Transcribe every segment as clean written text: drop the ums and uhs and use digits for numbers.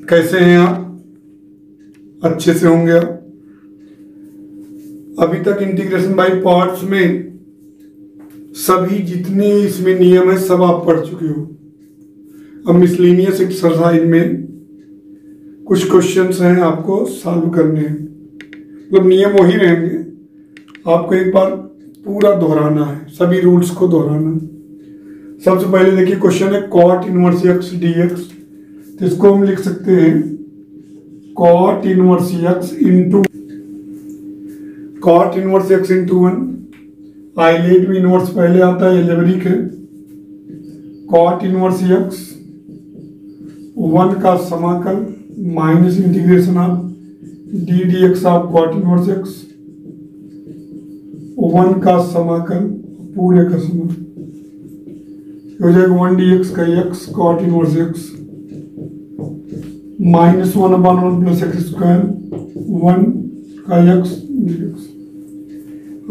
कैसे हैं आप? अच्छे से होंगे आप। अभी तक इंटीग्रेशन बाय पार्ट्स में सभी जितने इसमें नियम है सब आप पढ़ चुके हो। अब मिसलेनियस एक्सरसाइज में कुछ क्वेश्चंस हैं आपको सॉल्व करने हैं, मतलब नियम वही रहेंगे, आपको एक बार पूरा दोहराना है, सभी रूल्स को दोहराना। सबसे पहले देखिए क्वेश्चन है cot inverse x d x, तो इसको हम लिख सकते हैं cot inverse x into cot inverse x into 1। ILATE में इनवर्स पहले आता है, एलजेब्रिक है। कॉट इनवर्स एक्स 1 का समाकल minus integration of d d x of cot inverse x 1 का समाकल पूरे का समाकल हो जाएगा 1 डी एक्स का x cot inverse x minus 1/1 plus x square 1 का एक्स डी एक्स।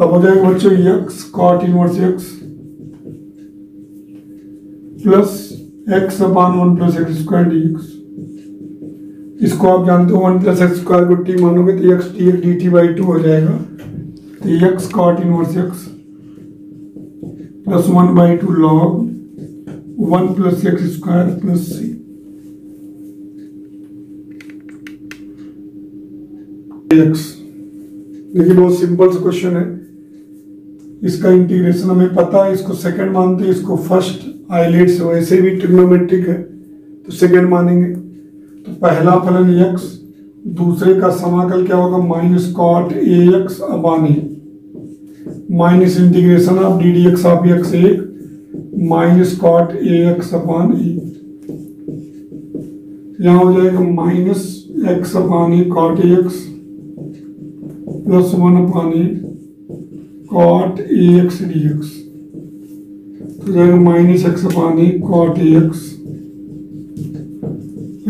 अब हो जाएगा बच्चों x cot inverse x plus x/1 plus x square d x. इसको आप जानते हो 1 प्लस एक्स स्क्वायर को टी मानोगे तो x t d T by 2 हो जाएगा। तो x cot inverse x plus 1/2 log 1 plus x square plus c. X देखिए बहुत सिंपल सा क्वेश्चन है, इसका इंटीग्रेशन हमें पता है, इसको सेकंड मानते हैं, इसको फर्स्ट आइलेट से वैसे भी ट्रिग्नोमेट्रिक है तो सेकंड मानेंगे। तो पहला फलन एक्स, दूसरे का समाकल क्या होगा minus cot a x upon a minus integration of d d x of x 1 minus cot a x upon a. यहाँ हो जाएगा minus x upon a cot a x plus 1 upon a cot a x d x. तो जाएगा minus x upon a cot a x,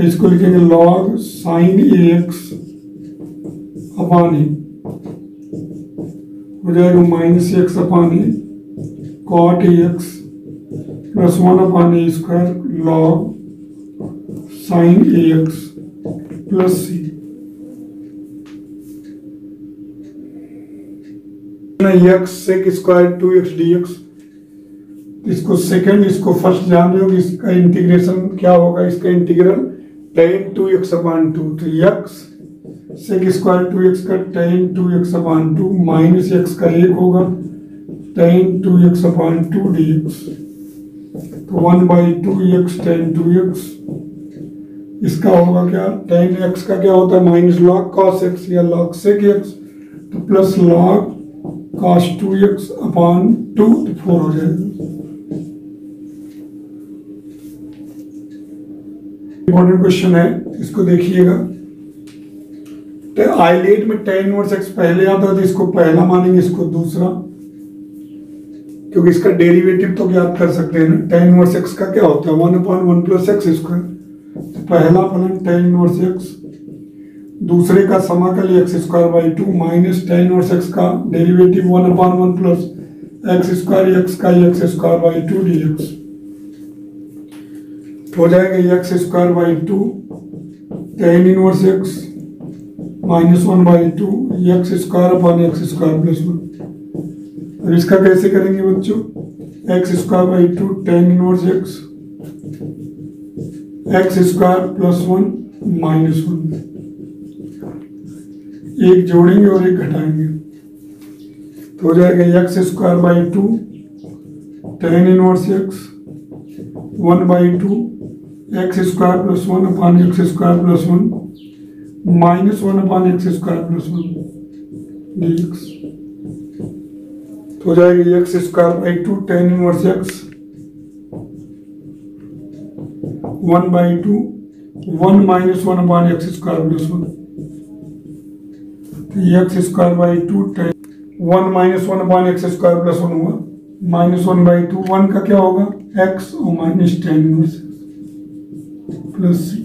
इसको लिखेंगे log sine a x upon a, हो जाएगा minus x upon a cot a x plus 1 upon a square log sine a x plus c. X sec square 2x dx, इसको second इसको first जान रहे हो, इसका इंटीग्रेशन क्या होगा, इसका इंटीग्रल tan 2x अपान 2। तो x सेक स्क्वायर 2x का tan 2x अपान 2 माइनस x का 1 होगा tan 2x अपान 2 dx। तो 1/2x tan 2x, इसका होगा क्या tan x का क्या होता है माइनस लॉग cos x या log sec x, तो प्लस लॉग cos 2x अपान 2 तो 4 हो जाएगा। इंपॉर्टेंट क्वेश्चन है, इसको देखिएगा। तो आइलेट में tan इनवर्स x पहले आता है तो इसको पहला मानेंगे, इसको दूसरा, क्योंकि इसका डेरिवेटिव तो ज्ञात कर सकते हैं ना। tan इनवर्स x का क्या होता है 1/1 प्लस एक्स स्क्वायर, तो पहला फलन tan इनवर्स x, दूसरे का समाकल x square by 2 minus tan inverse x का derivative 1/1 plus x square x का एक्स स्क्वायर बाई 2 dx। हो जाएगा x square by 2 tan inverse x minus 1/2 x square upon x square plus 1। अब इसका कैसे करेंगे बच्चों, x square by 2 tan inverse x square plus 1 minus 1, एक जोड़ेंगे और एक घटाएंगे तो हो जाएगा x square by 2 tan inverse x 1/2 x square plus 1 upon x square plus 1 minus 1 upon x square plus 1 dx। तो हो जाएगा x square by 2 tan inverse x 1/2 1 minus 1 upon x square plus 1, x square by 2 1 minus 1 upon x square plus 1 हुआ minus 1/2 1 का क्या होगा x और minus tan inverse plus सी।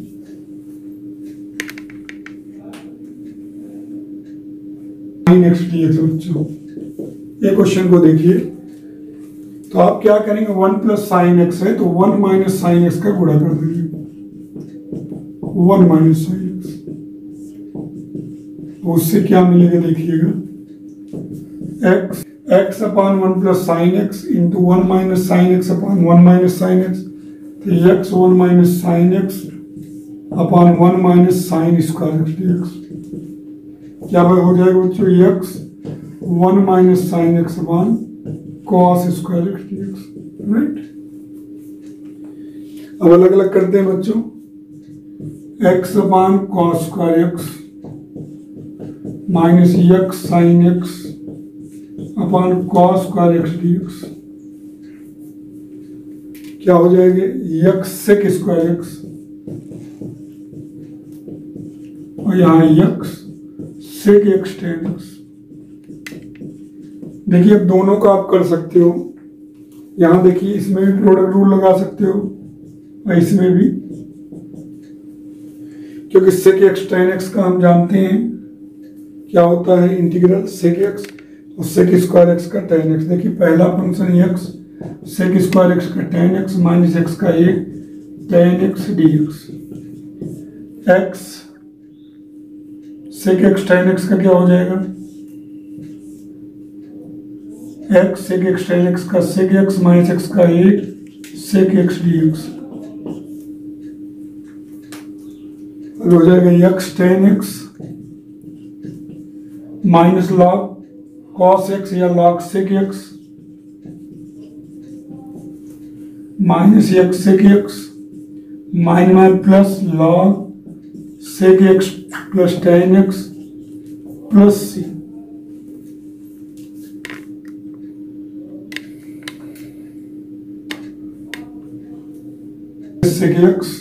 Next dx बच्चों, ये क्वेश्चन को देखिए। तो आप क्या करेंगे 1 प्लस साइन एक्स है तो 1 माइनस साइन एक्स का गुणा कर देंगे। 1 माइनस साइन एक्स। तो उससे क्या मिलेगा देखिएगा, x upon 1 plus sine x into 1 minus sine x upon 1 minus sine x. तो x 1 minus sine x upon 1 minus sine square x d x. क्या हो जाएगा बच्चों, x 1 minus sine x upon cos square x d x, right. अब अलग अलग करते हैं बच्चों, x upon cos square x minus x sine x upon cos square x d x. क्या हो जाएगा, एक्स सेक स्क्वायर एक्स और यहाँ x sec x tan x. देखिए अब दोनों का आप कर सकते हो, यहां देखिए इसमें भी प्रोडक्ट रूल लगा सकते हो और इसमें भी, क्योंकि सेक एक्स टेन एक्स का हम जानते हैं क्या होता है, इंटीग्रल सेक एक्स और सेक स्क्वायर एक्स का टेन एक्स। देखिए पहला function x sec square x का टेन एक्स माइनस एक्स का एक tan x d x. X sec x tan x का क्या हो जाएगा, x sec x tan x का सेक एक्स माइनस एक्स का एक सेक एक्स डी एक्स। हो जाएगा x tan x minus log cos x या log sec x minus x sec x minus plus log sec x plus tan x plus c. Sec x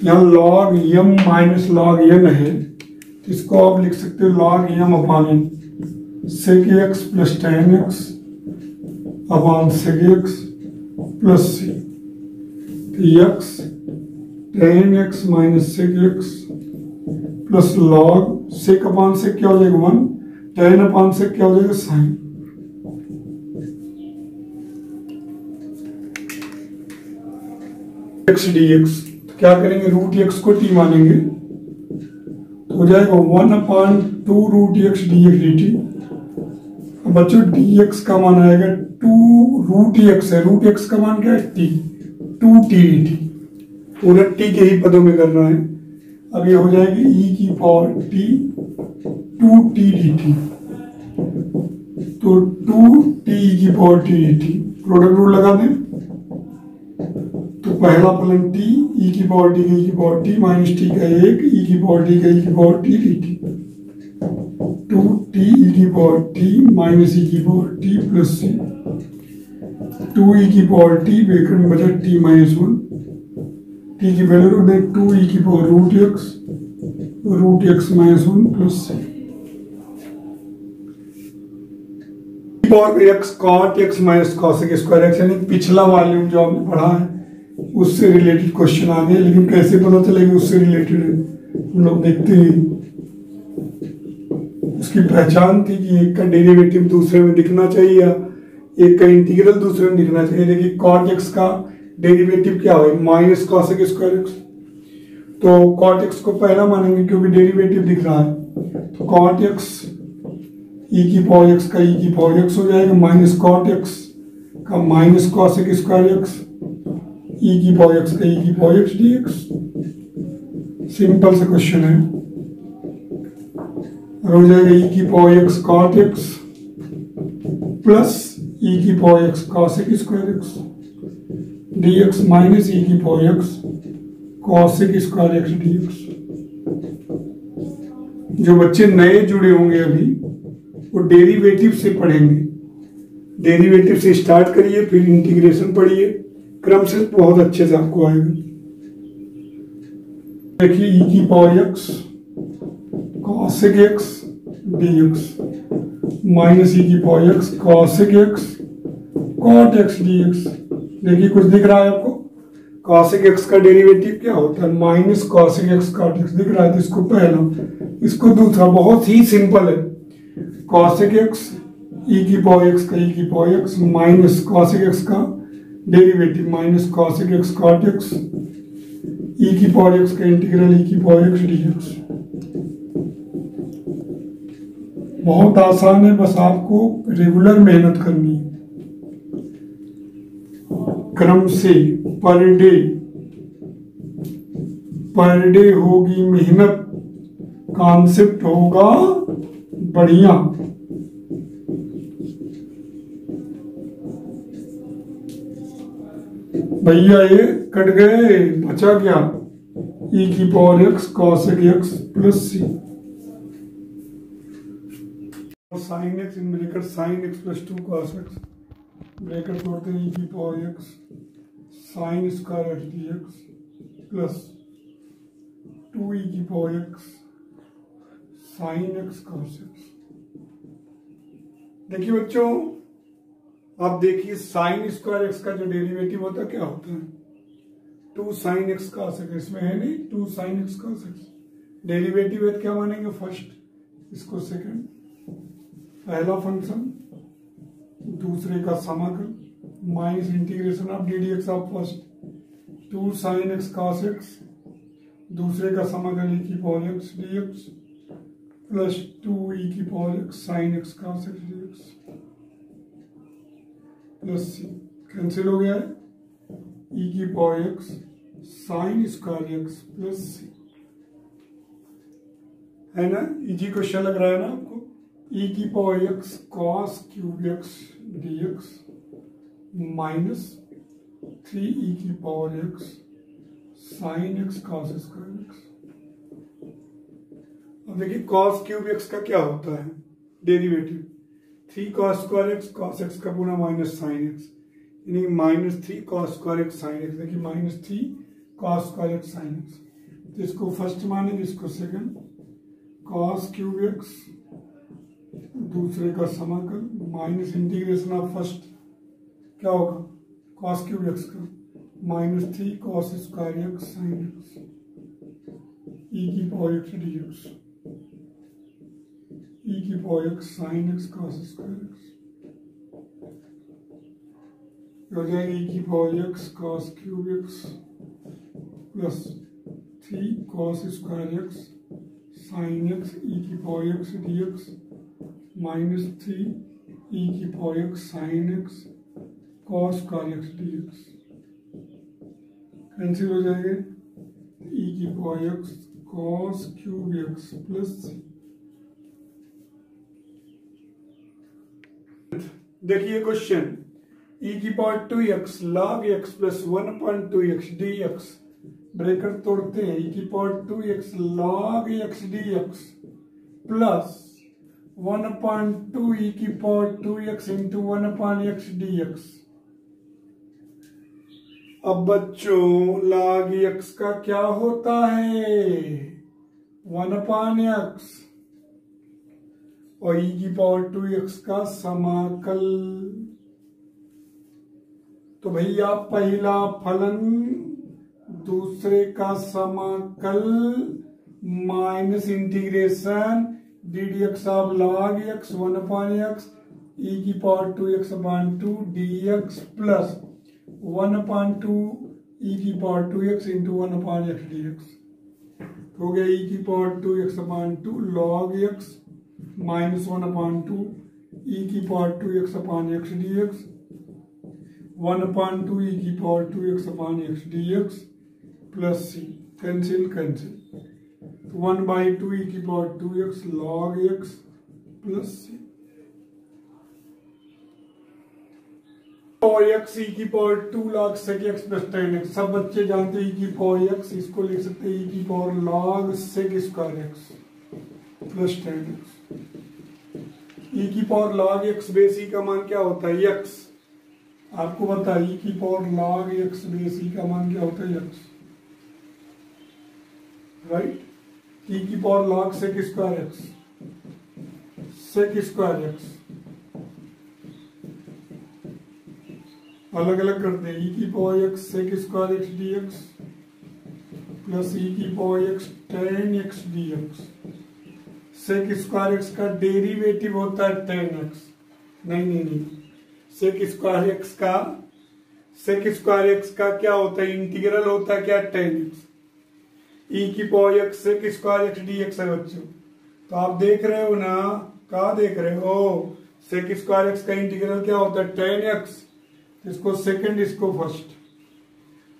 यहाँ log m minus log n है, तो इसको आप लिख सकते हो log m upon n sec x plus tan x upon sec x plus c. X tan x minus sec x plus log sec upon sec क्या हो जाएगा 1, टेन अपॉन सेक क्या हो जाएगा साइन। एक्स डी एक्स, तो क्या करेंगे root x को टी मानेंगे, तो हो जाएगा 1 upon 2 root x d x d t. अब बच्चों डी एक्स का मान आएगा 2 रूट एक्स है, रूट एक्स का मान क्या है टी, 2 टी डी टी, पूरा टी के ही पदों में करना है। अब ये हो जाएगी ई की power T 2 t d T, तो 2 टी ई की power t d T. Product rule लगा दें तो पहला फलन टी ई की पावर टी का ई की पावर टी माइनस टी का एक ई की पावर टी का ई की power t d t, 2 t e की पावर टी माइनस ई की power t plus c, 2 e की पावर टी ब्रैकेट में बचा टी माइनस 1, टी की वैल्यू रख दें 2 ई की power root x minus 1 plus c. Power x cot x minus cosec square x, यानी पिछला वॉल्यूम जो आपने पढ़ा है उससे रिलेटेड क्वेश्चन आ गए, लेकिन कैसे पता चलेगा उससे रिलेटेड है, हम लोग देखते हैं। उसकी पहचान थी कि एक का डेरिवेटिव दूसरे में दिखना चाहिए, एक का इंटीग्रल दूसरे में दिखना चाहिए। देखिए कॉट एक्स का डेरिवेटिव क्या है माइनस कॉसेक स्क्वायर एक्स, तो कॉट एक्स को पहला मानेंगे क्योंकि डेरिवेटिव दिख रहा है, तो कॉट एक्स ई की पावर एक्स का ई की पावर एक्स हो जाएगा माइनस कॉट एक्स का minus cosec square x e की पावर एक्स का ई की power x d x. Simple सा क्वेश्चन है। हो जाएगा ई की power x cot x plus e की power x cosec square x d x minus e की power x cosec square x d x. जो बच्चे नए जुड़े होंगे अभी वो डेरिवेटिव से पढ़ेंगे, डेरिवेटिव से स्टार्ट करिए फिर इंटीग्रेशन पढ़िए, क्रम से बहुत अच्छे से आपको आएगा। देखिए ई की power x cosec x d x minus e की power x cosec x cot x d x. देखिए कुछ दिख रहा है आपको, कॉसेक एक्स का डेरिवेटिव क्या होता है minus cosec x cot x दिख रहा है, तो इसको पहला इसको दूसरा, बहुत ही सिंपल है। कॉसेक एक्स ई की पावर एक्स का ई की power x minus cosec x का derivative minus cosec x cot x e की पावर एक्स का इंटीग्रल ई की पावर एक्स डीएक्स। बहुत आसान है, बस आपको रेगुलर मेहनत करनी है। क्रम से पर डे होगी मेहनत, कॉन्सेप्ट होगा बढ़िया। भैया ये कट गए, बचा क्या? ई की power x cos x plus c sine x in bracket sine x plus 2 cos x, bracket तोड़ते हैं, ई की power x sine square x d x plus 2 e की power x sine x cos x. देखिए बच्चों, आप देखिए sign square x का जो डेरिवेटिव होता है क्या होता है? 2 साइन एक्स कॉस एक्स। इसमें है नहीं 2 sine x cos x. Derivative है तो क्या मानेंगे? फर्स्ट, इसको सेकंड। पहला फंक्शन, दूसरे का समाकल minus integration of d d x of first 2 sine x cos x, दूसरे का समाकल ई की power x d x plus 2 e की power x sine x cos x d x plus c. Cancel हो गया है, ई की power x sine square x plus c, है ना? इजी क्वेश्चन लग रहा है ना आपको? ई की power x cos cube x d x minus 3 e की power x sine x cos square x. अब देखिए कॉस क्यूब एक्स का क्या होता है derivative? 3 cos square x cos x का पूरा माइनस साइन एक्स, यानी minus 3 cos square x sine x. देखिए minus 3 cos square x sine x, तो इसको फर्स्ट मानेंगे, इसको सेकंड। कॉस क्यूब एक्स, दूसरे का समाकल माइनस इंटीग्रेशन ऑफ फर्स्ट, क्या होगा? कॉस क्यूब एक्स का minus 3 cos square x sine x e की power x d x, e की power x sine x cos square x हो जाएगा ई की power x cos cube x plus 3 cos square x sine x e की power x d x minus 3 e की power x sine x cos square x d x. Cancel हो जाएंगे, e की power x cos cube x plus c. देखिए question, e की power 2x log x plus 1/2x dx, bracket तोड़ते हैं, e की power 2x log x dx plus 1/2 e की power 2x into 1/x dx। अब बच्चों log x का क्या होता है? 1/x, और ई की पावर 2x का समाकल। तो भैया पहला फलन दूसरे का समाकल minus integration D d x of log x 1/x ई की power 2x/2 dx plus 1/2 e की power 2x into 1/x dx। हो गया ई की power 2x/2 log x minus 1/2 e की पावर 2x/x dx 1/2 ई की power 2x/x dx plus c. Cancel cancel, तो 1/2 e की power 2x log x plus सी। और x ई की power 2 log sec x plus tan x, सब बच्चे जानते हैं ई की पावर x, इसको लिख सकते हैं ई की power log sec square x plus tan x। E की power log x base e का मान क्या होता है? x। आपको पता है ई की power log x base e का मान क्या होता है? x, right? ई की power log sec square x, sec square x अलग अलग करते हैं, ई की power x sec square x dx plus e की power x tan x dx। sec square x का डेरिवेटिव होता है tan x। नहीं, sec स्क्वायर x का क्या होता है? इंटीग्रल होता है क्या? tan x। ई की power x sec square x d x है बच्चों। तो आप देख रहे हो ना, क्या देख रहे हो, सेक स्क्वायर एक्स का इंटीग्रल क्या होता है, टेन एक्स। इसको सेकंड, इसको फर्स्ट,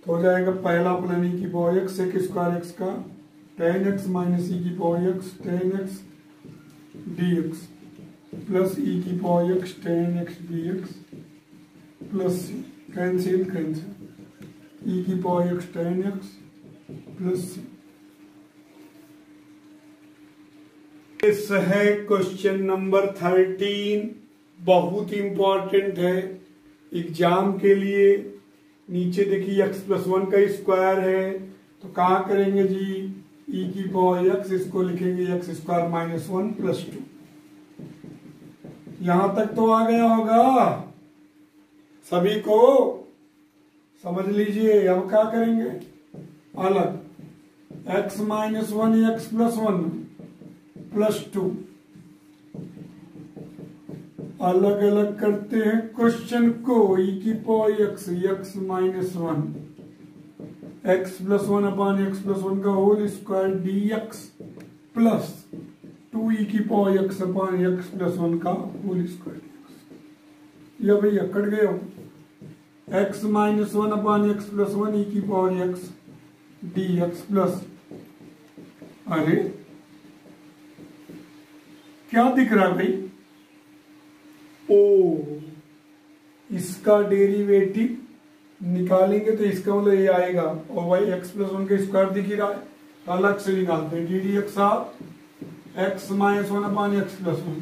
तो हो जाएगा पहला प्लस ई की power x sec square x का टेन एक्स माइनस ई की power x tan x d x plus e की power x tan x d x plus c, cancel cancel, e की power x tan x plus c. इस है question number 13, बहुत important है exam के लिए। नीचे देखिए x प्लस 1 का स्क्वायर है, तो कहाँ करेंगे जी, e की पावर x, इसको लिखेंगे x स्क्वायर माइनस 1 प्लस 2। यहां तक तो आ गया होगा सभी को, समझ लीजिए। अब क्या करेंगे, अलग x minus 1 x plus 1 plus 2, अलग अलग करते हैं क्वेश्चन को। e की power x minus 1 x plus 1 upon x plus 1 का whole square dx plus 2e की power x upon x plus 1 का होल स्क्वायर dx। या भैया कट गए हो, x minus 1 upon x plus 1 e की पावर x dx प्लस, अरे क्या दिख रहा है भाई, ओ इसका डेरिवेटिव निकालेंगे तो इसका मतलब ये आएगा, और भाई x प्लस 1 का स्क्वायर दिख ही रहा है, तो अलग से निकालते हैं D d x of x minus 1 upon x plus 1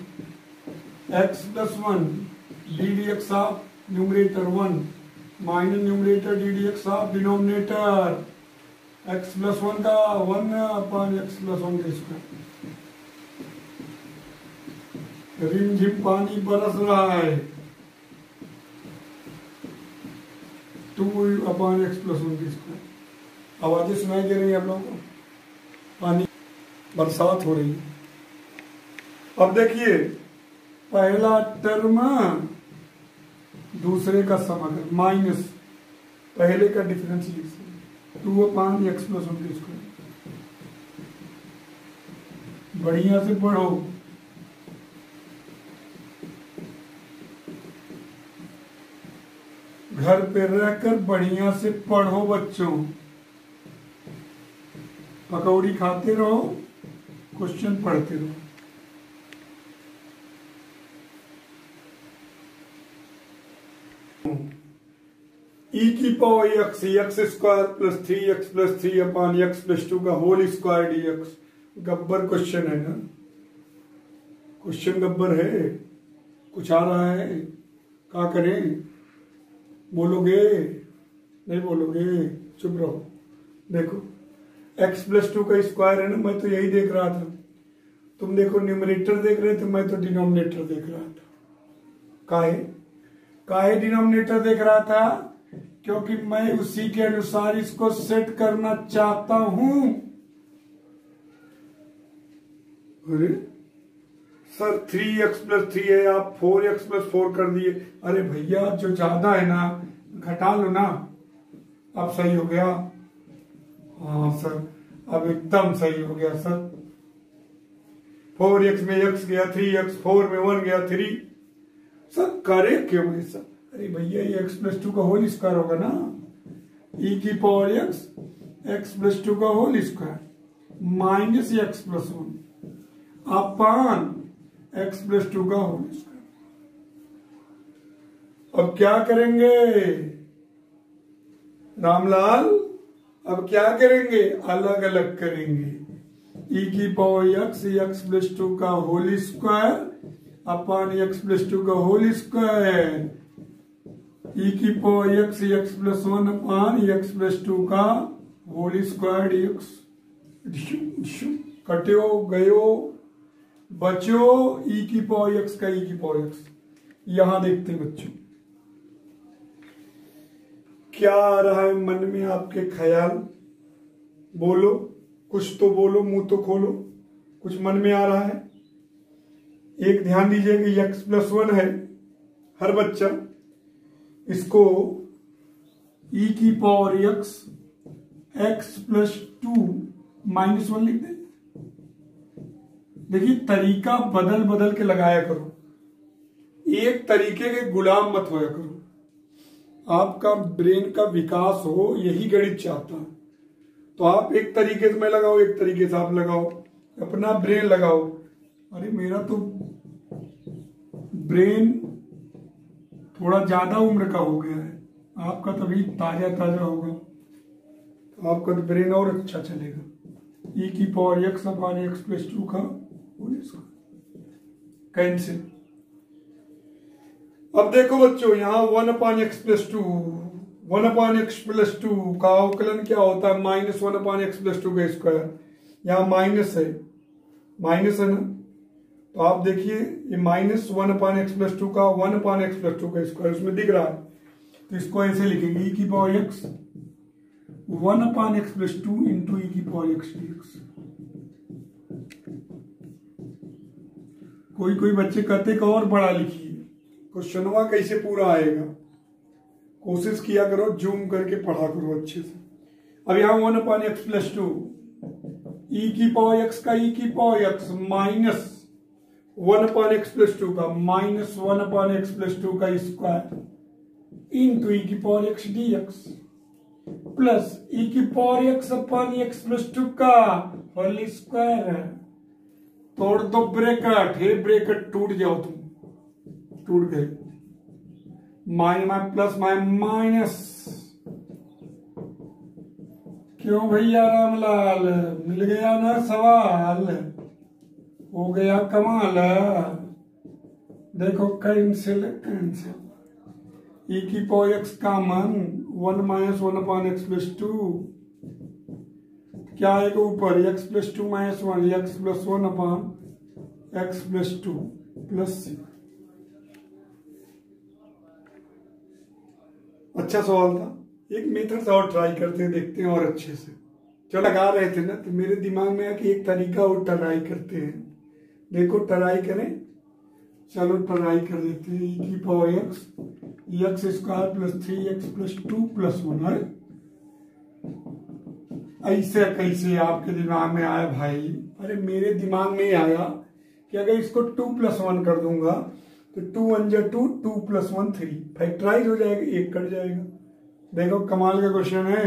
x plus 1 D d x of numerator 1 minus numerator D d x of denominator x plus 1 का 1 अपान x प्लस 1 का स्क्वायर। रिमझिम पानी बरस रहा है, 2 अपान एक्स प्लस 1 की square. आवाजें सुनाई दे रही है आप लोगों को, पानी बरसात हो रही है। अब देखिए पहला टर्म दूसरे का समाकलन माइनस पहले का डिफरेंस लिख सकते, 2 अपान एक्स प्लस 1 की स्क्वायर। बढ़िया से पढ़ो, घर पे रहकर बढ़िया से पढ़ो बच्चों, पकौड़ी खाते रहो, क्वेश्चन पढ़ते रहो। ई की power x square plus 3x plus 3 upon x plus 2 का होल स्क्वायर dx। गब्बर क्वेश्चन है ना, क्वेश्चन गब्बर है, कुछ आ रहा है, क्या करें, बोलोगे नहीं बोलोगे, चुप रहो। देखो x प्लस 2 का स्क्वायर है ना, मैं तो यही देख रहा था, तुम देखो न्यूमरेटर देख रहे थे, मैं तो डिनोमिनेटर देख रहा था। काहे डिनोमिनेटर देख रहा था, क्योंकि मैं उसी के अनुसार इसको सेट करना चाहता हूं। अरे सर 3x प्लस 3 है, आप 4x प्लस 4 कर दिए। अरे भैया जो ज्यादा है ना घटा लो ना, अब सही हो गया। हाँ सर अब एकदम सही हो गया सर, 4x में x गया 3x, 4 में 1 गया 3। सर करे क्यों ऐसा, अरे भैया ये x प्लस 2 का होल स्क्वायर होगा ना, e की पावर x प्लस 2 का whole square minus x plus 1 upon x plus 2 का होल स्क्वायर। अब क्या करेंगे रामलाल, अब क्या करेंगे, अलग अलग करेंगे। e की पावर x प्लस 2 का whole square upon x plus 2 का होल स्क्वायर, e की power x plus 1 upon x plus 2 का होल स्क्वायर dx। कट्यो गयो बच्चों, e की पावर x का e की पावर x। यहां देखते हैं बच्चों क्या आ रहा है मन में आपके ख्याल, बोलो कुछ तो बोलो, मुंह तो खोलो, कुछ मन में आ रहा है। एक ध्यान दीजिए कि x प्लस 1 है हर बच्चा, इसको e की पावर x प्लस 2 -1 लिख दे। देखिए तरीका बदल बदल के लगाया करो, एक तरीके के गुलाम मत होया करो। आपका ब्रेन का विकास हो, यही गणित चाहता है। तो आप एक तरीके से मैं लगाओ, एक तरीके से आप लगाओ, अपना ब्रेन लगाओ। अरे मेरा तो ब्रेन थोड़ा ज्यादा उम्र का हो गया है, आपका तभी ताजा ताजा होगा, तो आपका तो ब्रेन और अच्छा चलेगा। e की power x upon x plus 2 का कैंसिल। अब देखो बच्चों, यहाँ 1 अपान एक्स प्लस 2, 1 अपान एक्स प्लस 2 का अवकलन क्या होता है? -1 अपान एक्स प्लस 2 का स्क्वायर। यहाँ माइनस है ना, तो आप देखिए ये -1 अपान एक्स प्लस 2 का 1 अपान एक्स प्लस 2 का स्क्वायर उसमें दिख रहा है, तो इसको ऐसे लिखेंगे e की पावर x 1 अपान एक्स प्लस 2 इंटू e की पावर x dx। कोई बच्चे कहते कि और बड़ा लिखिए, क्वेश्चनवा कैसे पूरा आएगा, कोशिश किया करो, जूम करके पढ़ा करो अच्छे से। अब यहाँ 1 अपान एक्स प्लस 2 e की पावर x का e की पावर x माइनस 1 अपान एक्स प्लस 2 का -1 अपान एक्स प्लस 2 का स्क्वायर इंटू e की power x dx plus e की power x upon x plus 2 का होल स्क्वायर है। तोड़ दो ब्रैकेट, हे ब्रैकेट टूट जाओ, तुम टूट गए। प्लस माइनस, क्यों भैया रामलाल, मिल गया ना सवाल, हो गया कमाल। देखो कैंसिल e की पावर x का मान 1 - 1 अपान एक्स प्लस 2 क्या आएगा ऊपर, x प्लस 2 - 1 x प्लस 1 अपान एक्स प्लस 2 प्लस c। अच्छा सवाल था, एक मेथड से और ट्राई करते हैं, देखते हैं और अच्छे से। जो लगा रहे थे ना, तो मेरे दिमाग में आया कि एक तरीका और ट्राई करते हैं। देखो ट्राई करें, चलो ट्राई कर देते हैं। e की power x square plus 3x plus 2 plus 1 है। ऐसे कैसे आपके दिमाग में आया भाई? अरे मेरे दिमाग में आया कि अगर इसको 2 + 1 कर दूंगा तो 2 × 1 = 2, 2 + 1 3, फैक्टराइज हो जाएगा, एक कट जाएगा। देखो कमाल का क्वेश्चन है।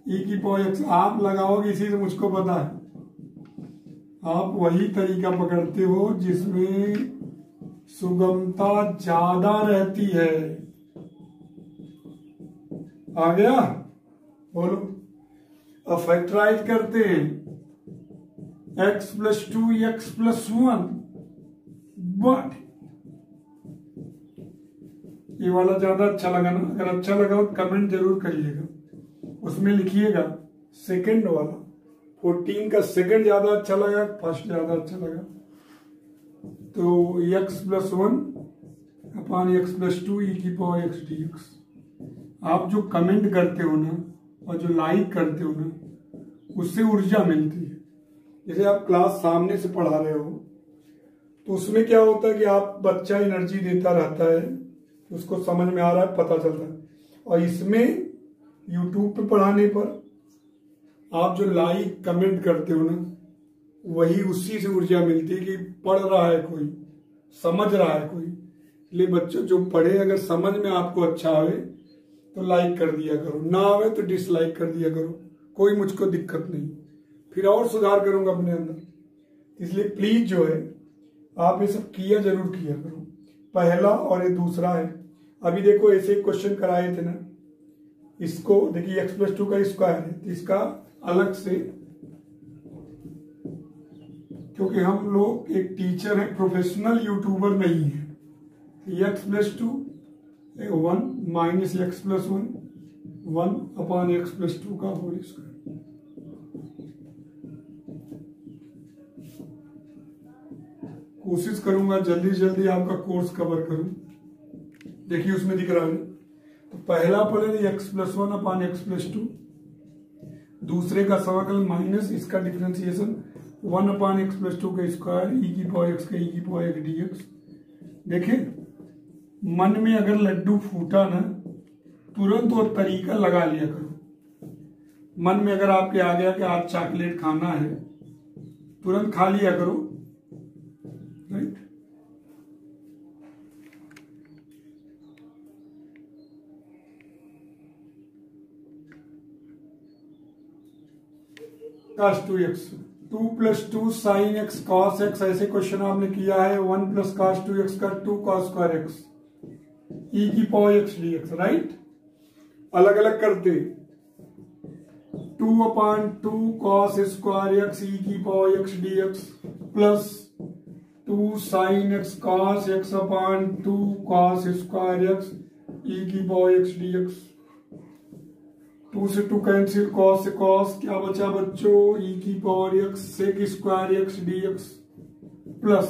e की पावर x आप लगाओगे, इसी से मुझको पता है आप वही तरीका पकड़ते हो जिसमें सुगमता ज्यादा रहती है। आ गया? बोलो। अब फैक्टराइज करते हैं, x plus 2 x plus 1, but ये वाला ज्यादा अच्छा लगा ना? अगर अच्छा लगा तो कमेंट जरूर करिएगा, उसमें लिखिएगा सेकंड वाला 14 का सेकंड ज्यादा अच्छा लगा, फर्स्ट ज्यादा अच्छा लगा। तो x plus 1 upon x plus 2 e की पावर x dx। आप जो कमेंट करते हो ना और जो लाइक करते हो ना, उससे ऊर्जा मिलती है। जैसे आप क्लास सामने से पढ़ा रहे हो तो उसमें क्या होता है कि आप बच्चा एनर्जी देता रहता है, उसको समझ में आ रहा है, पता चलता है। और इसमें यूट्यूब पे पढ़ाने पर आप जो लाइक कमेंट करते हो ना, वही उसी से ऊर्जा मिलती है कि पढ़ रहा है कोई, समझ रहा है कोई। इसलिए बच्चों जो पढ़े, अगर समझ में आपको अच्छा आवे तो लाइक कर दिया करो, ना आवे तो डिसलाइक कर दिया करो, कोई मुझको दिक्कत नहीं, फिर और सुधार करूंगा अपने अंदर। इसलिए प्लीज जो है आप ये सब किया जरूर किया करो। पहला और ये दूसरा है। अभी देखो ऐसे क्वेश्चन कराए थे ना, इसको देखिए x प्लस 2 का स्क्वायर है, तो इसका अलग से, क्योंकि हम लोग एक टीचर है, प्रोफेशनल यूट्यूबर नहीं है। x plus 2 1 minus x plus 1 1 upon x plus 2 का होल स्क्वायर। कोशिश करूंगा जल्दी जल्दी आपका कोर्स कवर करूं। देखिए उसमें दिख रहा है, तो पहला पढ़े x plus 1 upon x plus 2, दूसरे का समाकलन माइनस इसका डिफरेंशिएशन 1 अपान एक्स प्लस 2 का स्क्वायर e की पावर x का e की पावर x dx। देखे मन में अगर लड्डू फूटा ना, तुरंत वो तरीका लगा लिया करो। मन में अगर आपके आ गया कि आज चॉकलेट खाना है, तुरंत खा लिया करो, right. cos 2x, 2 + 2 sin x cos x, ऐसे क्वेश्चन आपने किया है। 1 + cos 2x का 2 cos square x e की पावर x dx, राइट। अलग अलग करते 2/2 cos square x e की power x dx plus 2 sin x cos x/2 cos square x e की पावर x dx। 2 से 2 कैंसिल, cos से cos, क्या बचा बच्चों, e की power x sec square x dx plus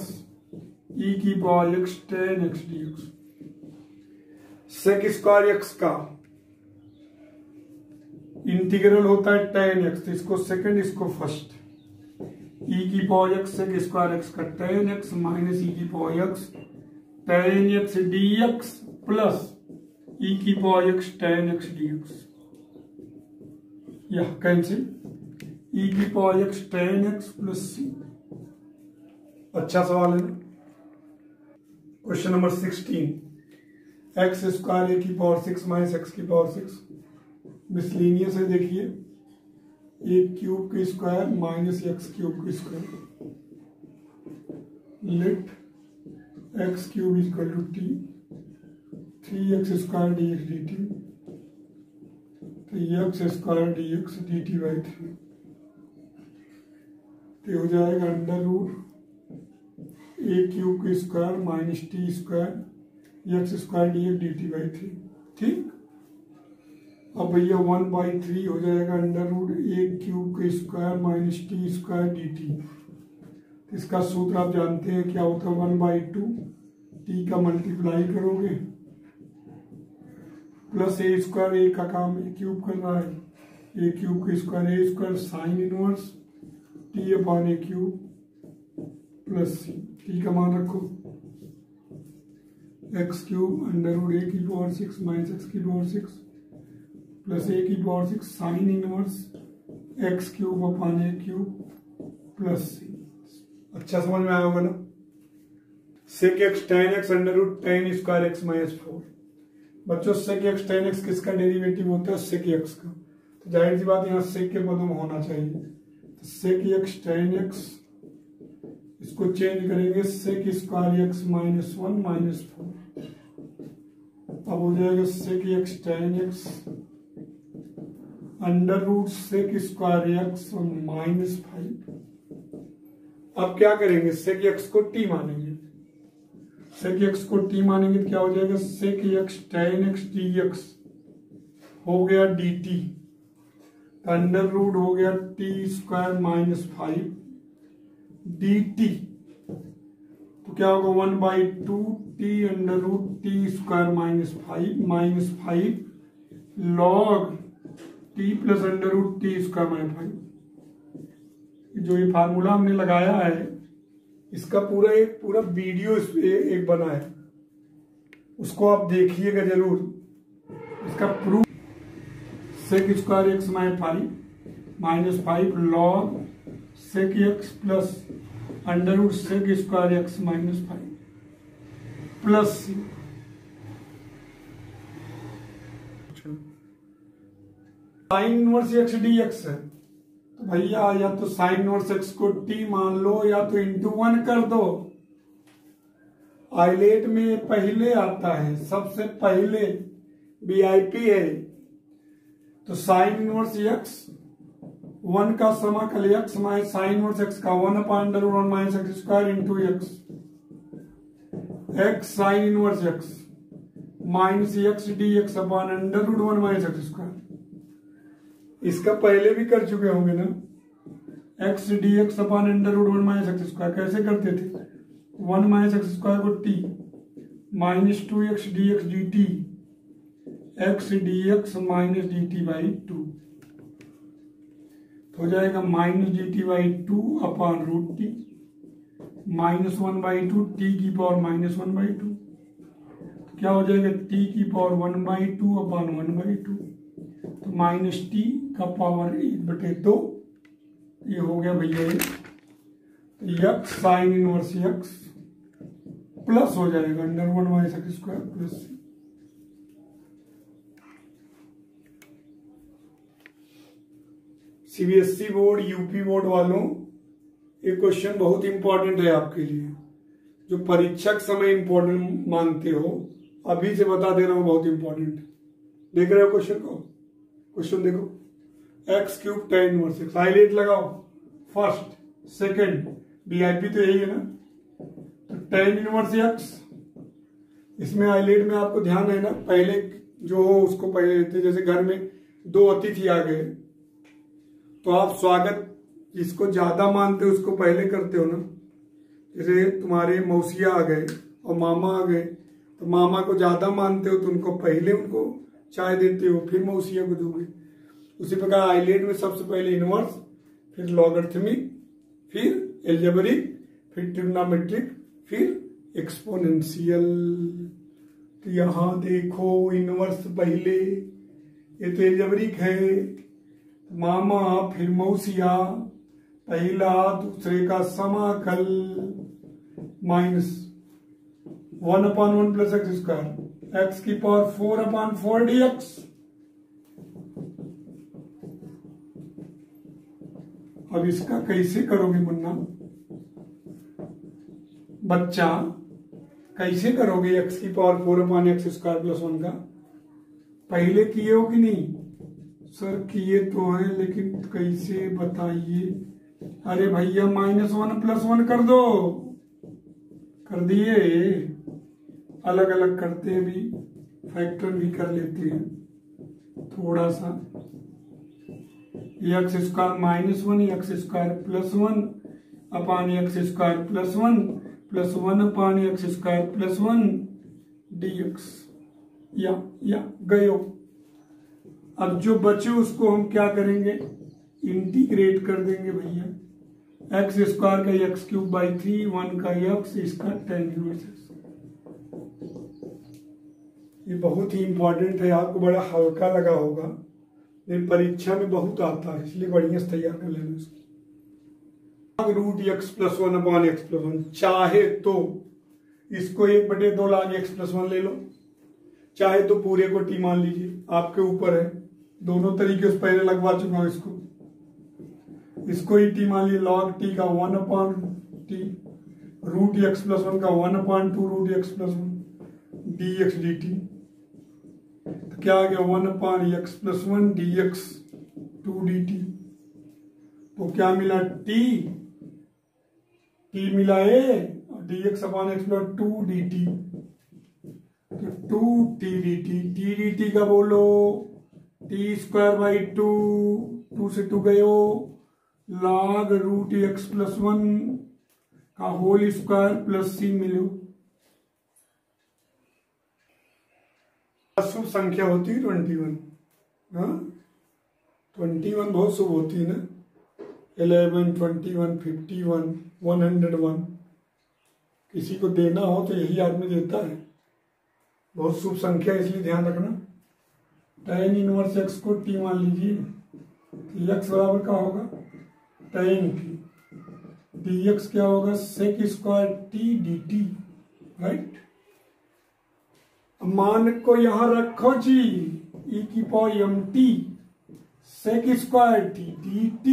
e की power x tan x dx। sec square x का integral होता है tan x, तो इसको सेकंड, इसको फर्स्ट। e की power x sec square x का tan x माइनस e की power x tan x dx plus e की power x tan x dx। यह कैंसिल, e की power x tan x plus c। अच्छा सवाल है ना। Question number 16, x square a की पावर 6 माइनस x की पावर 6। मिसलिनियस है, देखिए a क्यूब की स्क्वायर माइनस x क्यूब की square. Let x cube equal to t 3x square dx dt, तो x square dx dt by 3, तो हो जाएगा अंडर रूट a क्यूब की square minus t square x square dx dt by 3, ठीक। अब भैया 1/3 हो जाएगा अंडर रूट a क्यूब की square minus t square dt। इसका सूत्र आप जानते हैं क्या होता है, 1/2 t का मल्टीप्लाई करोगे प्लस ए स्क्वायर, ए का काम ए क्यूब कर रहा है, ए क्यूब की square a square sine inverse t/a cube plus c, t का मान रखो x cube under root a की पावर 6 माइनस एक्स की पावर 6 प्लस ए की पावर 6 साइन इनवर्स एक्स क्यूब/ए क्यूब प्लस सी। अच्छा समझ में आया होगा ना। Sec x tan x under root tan square x minus 4। बच्चों सेक एक्स tan x किसका डेरिवेटिव होता है, सेक एक्स का, तो जाहिर सी बात यहाँ सेक के पदों में होना चाहिए। तो सेक एक्स tan x, इसको चेंज करेंगे sec square x minus 1 minus 4। अब हो जाएगा sec x tan x under root sec square x minus 5। अब क्या करेंगे, सेक एक्स को t मानेंगे, सेक एक्स को t मानेंगे तो क्या हो जाएगा, sec x tan x dx हो गया dt, अंडर रूट हो गया t स्क्वायर माइनस 5 dt, तो क्या होगा 1/2 t under root t square minus 5 log t plus under root t square minus 5। जो ये फार्मूला हमने लगाया है इसका पूरा वीडियो एक बना है, उसको आप देखिएगा जरूर। इसका proof sec square x minus 5 log sec x plus under root sec square x minus 5 plus c. Sine inverse x d x है, तो भैया या तो साइन इनवर्स एक्स को t मान लो या तो इंटू 1 कर दो। आइलेट में पहले आता है, सबसे पहले VIP है, तो साइन इनवर्स एक्स 1 का समाकल x minus sign inverse x का 1/√1 minus x square into x sign inverse x minus x d x upon √1 minus x square. इसका पहले भी कर चुके होंगे ना, x d x upon √1 minus x square कैसे करते थे, 1 माइनस एक्स स्क्वायर को t minus 2x dx dt x d x minus D T by 2, तो हो जाएगा minus D T by 2 upon root t minus 1/2 t की power minus 1/2, क्या हो जाएगा t की पावर 1/2 अपॉन 1/2, तो माइनस टी का पावर 1/2, ये हो गया भैया ये। तो x sine inverse x plus हो जाएगा √1 - x² plus c। CBSE board, UP board वालों, ये क्वेश्चन बहुत इंपॉर्टेंट है आपके लिए, जो परीक्षा के समय इंपॉर्टेंट मानते हो, अभी से बता दे रहा हूं, बहुत इंपॉर्टेंट है। देख रहे हो क्वेश्चन को? क्वेश्चन देखो, x³ tan inverse x, highlight लगाओ, फर्स्ट सेकंड, बीआईपी तो यही है ना। तो tan इनवर्स x, इसमें हाईलाइट में आपको ध्यान है ना, पहले जो हो उसको पहले लेते। जैसे घर में 2 अतिथि आ गए, तो आप स्वागत जिसको ज्यादा मानते हो उसको पहले करते हो ना। जैसे तुम्हारे मौसिया आ गए और मामा आ गए, तो मामा को ज्यादा मानते हो तो उनको पहले उनको चाय देते हो, फिर मौसिया को दोगे। उसी प्रकार आइलेट में सबसे पहले इनवर्स, फिर लॉगरिथमिक, फिर एल्जेब्रिक, फिर ट्रिग्नोमेट्रिक, फिर एक्सपोनेंशियल। तो यहां देखो इनवर्स पहले, ये तो एल्जेब्रिक है, मामा फिर मौसिया, पहला दूसरे का समाकल, -1/1 + x², x⁴ 4/4 dx। अब इसका कैसे करोगे मुन्ना बच्चा, कैसे करोगे x⁴ 4/x² + 1 का? पहले किए हो कि नहीं? सर किए तो है, लेकिन कैसे बताइए? अरे भैया -1 + 1 कर दो, कर दिए। अलग अलग करते हैं भी, फैक्टर भी कर लेते हैं थोड़ा सा। x² - 1 x² + 1 अपान x² + 1 + 1 अपान x² + 1 dx। या गए हो। अब जो बचे उसको हम क्या करेंगे? इंटीग्रेट कर देंगे भैया। x² का x³/3, 1 का x, इसका tan इनवर्स x। ये बहुत ही इंपॉर्टेंट है, आपको बड़ा हल्का लगा होगा, लेकिन परीक्षा में बहुत आता है, इसलिए बढ़िया से तैयार कर लेना इसको। √x + 1 अपान x + 1, चाहे तो इसको 1/2 log x + 1 ले लो, चाहे तो पूरे को t मान लीजिए, आपके ऊपर है। दोनों तरीके से पहले लगवा चुका हूं इसको ही t मान लीजिए, log t का 1/t, √x + 1 का 1/2 √x + 1 dx dt। तो क्या आ गया? 1/x + 1 dx 2 dt। तो क्या मिला? t मिला a, और dx/x + 2 dt। तो 2t dt, t dt का बोलो t² 2, 2 से 2 गए हो, log √x + 1 का होल स्क्वायर प्लस c मिलो। शुभ संख्या होती है 21। हाँ, 21 बहुत शुभ होती है ना। 11, 21, 51, 101। किसी को देना हो तो यही आदमी देता है, बहुत शुभ संख्या, इसलिए ध्यान रखना। tan इनवर्स x को t मान लीजिए, तो x बराबर का होगा tan t, dx क्या होगा? sec² t dt, right. मान को यहां रखो जी, e⁻mt sec² t dt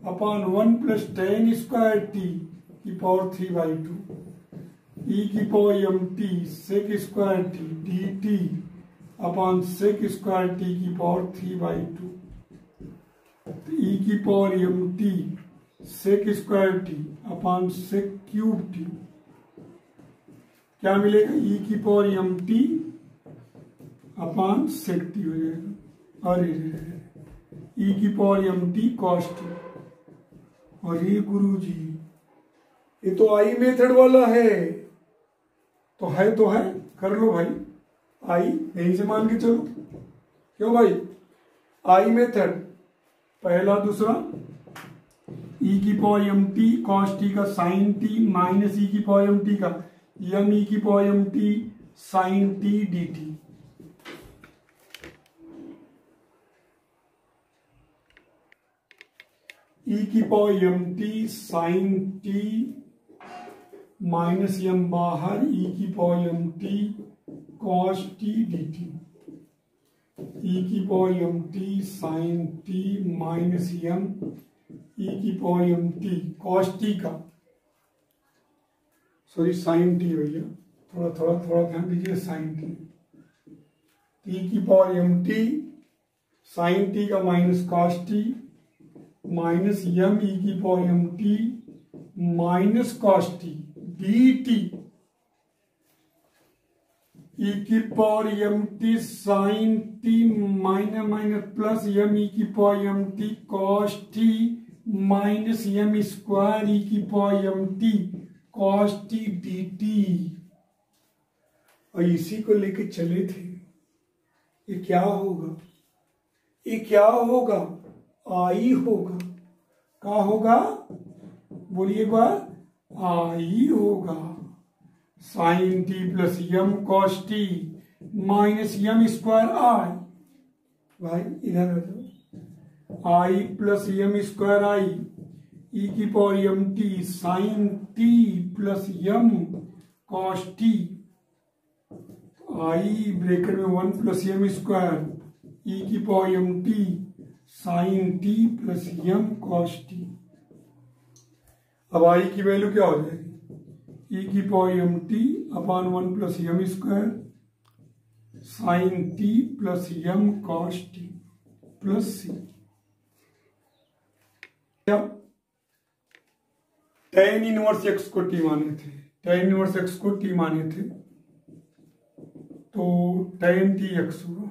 अपान 1 + tan² t की power 3/2, e⁻mt sec² t dt अपान sec² t की पावर 3/2। e⁻mt sec² t अपान sec³ t क्या मिलेगा? e⁻mt अपान sec t हो जाएगा। अरे e⁻mt cos t। अरे गुरु जी, ये तो आई मेथड वाला है, तो है, कर लो भाई। आई यहीं से मान के चलो, क्यों भाई? आई मेथड पहला, दूसरा e⁻mt cos t का sin t माइनस e⁻mt का m e⁻mt sin t dt। E की power m t sine t minus m बाहर ई की power m t cos t d t. E की power m t sine t minus m e की power m t cos t का, sorry sine t भैया, थोड़ा थोड़ा थोड़ा ध्यान दीजिए, साइन टी। ई की power m t sine t का minus cos t minus m e की power m t minus cos t d t. E की power m t sine t minus minus plus m e की power m t cos t minus m square e की power m t cos t d t. और इसी को लेके चले थे। ये क्या होगा? ये क्या होगा? आई होगा। क्या होगा? बोलिए एक बार। आई होगा। Sine t plus m cos t minus m square I. भाई इधर आ जाओ। I plus m square I e की power m t sine t plus m cos t. I bracket में 1 प्लस एम स्क्वायर ई की power m t sine t plus m cos t. अब I की value क्या हो जाएगी? E की power m t upon 1 plus m square sign t plus m cos t plus c. tan inverse x को t माने थे, tan inverse x को टी माने थे, तो tan टी एक्स होगा।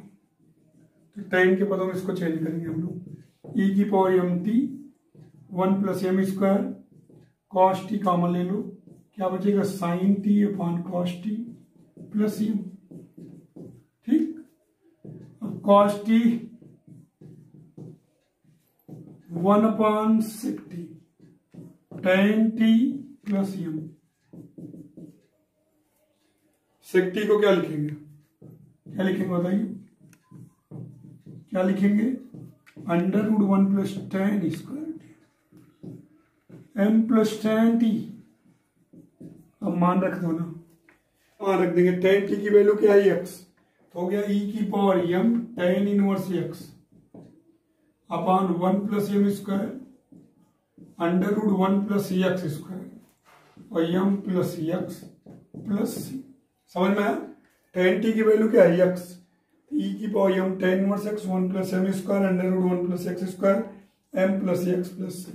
तो tan के पदों में इसको चेंज करेंगे हम लोग। ई की power m t 1 plus m square cos t common ले लो, क्या बचेगा? Sine t upon cos t plus m. ठीक, अब cos t 1 upon sec t tan t plus m. Sec t को क्या लिखेंगे? क्या लिखेंगे बताइए? क्या लिखेंगे? Under root 1 plus tan square m plus tan t. अब मान रख दो ना, मान रख देंगे। tan टी की वैल्यू क्या है? एक्स। तो हो गया ई की power m tan inverse x upon 1 plus m square under root 1 plus x square और m plus x plus c. समझ में आया? tan टी की वैल्यू क्या है? एक्स। ई की power m tan inverse x 1 plus m square under root 1 plus x square m plus x plus सी।